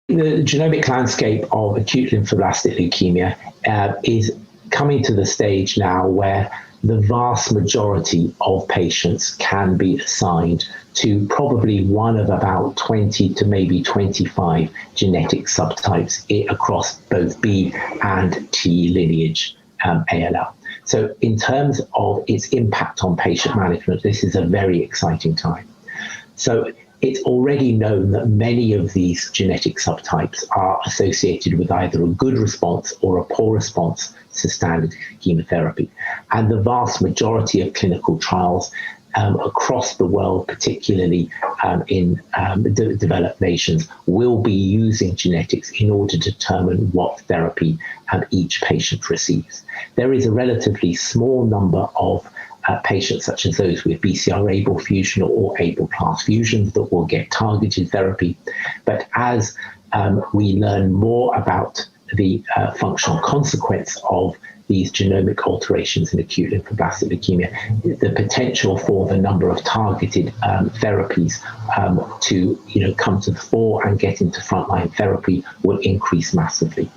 The genomic landscape of acute lymphoblastic leukemia is coming to the stage now where the vast majority of patients can be assigned to probably one of about 20 to maybe 25 genetic subtypes across both B and T lineage ALL. So in terms of its impact on patient management, this is a very exciting time. So it's already known that many of these genetic subtypes are associated with either a good response or a poor response to standard chemotherapy. And the vast majority of clinical trials across the world, particularly in developed nations, will be using genetics in order to determine what therapy each patient receives. There is a relatively small number of patients, such as those with BCR-ABL fusion or ABL class fusions, that will get targeted therapy. But as we learn more about the functional consequence of these genomic alterations in acute lymphoblastic leukemia, the potential for the number of targeted therapies to come to the fore and get into frontline therapy will increase massively.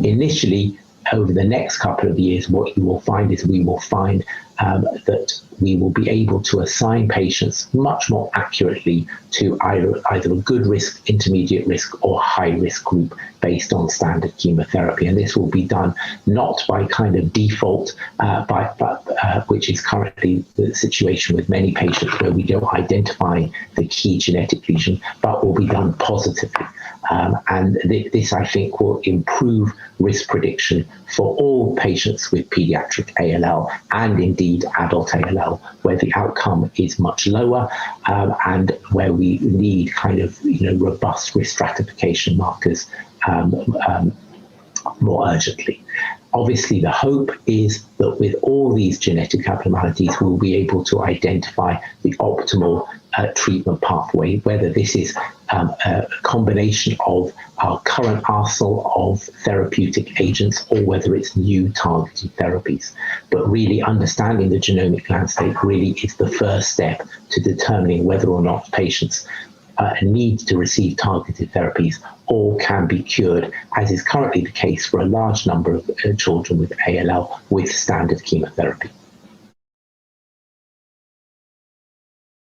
Initially, over the next couple of years, what you will find is we will find that we will be able to assign patients much more accurately to either a good risk, intermediate risk, or high risk group based on standard chemotherapy. And this will be done not by kind of default, which is currently the situation with many patients where we don't identify the key genetic lesion, but will be done positively. And this, I think, will improve risk prediction for all patients with pediatric ALL and indeed adult ALL, where the outcome is much lower and where we need kind of robust risk stratification markers more urgently. Obviously, the hope is that with all these genetic abnormalities, we'll be able to identify the optimal treatment pathway, whether this is a combination of our current arsenal of therapeutic agents or whether it's new targeted therapies. But really understanding the genomic landscape really is the first step to determining whether or not patients need to receive targeted therapies or can be cured, as is currently the case for a large number of children with ALL with standard chemotherapy.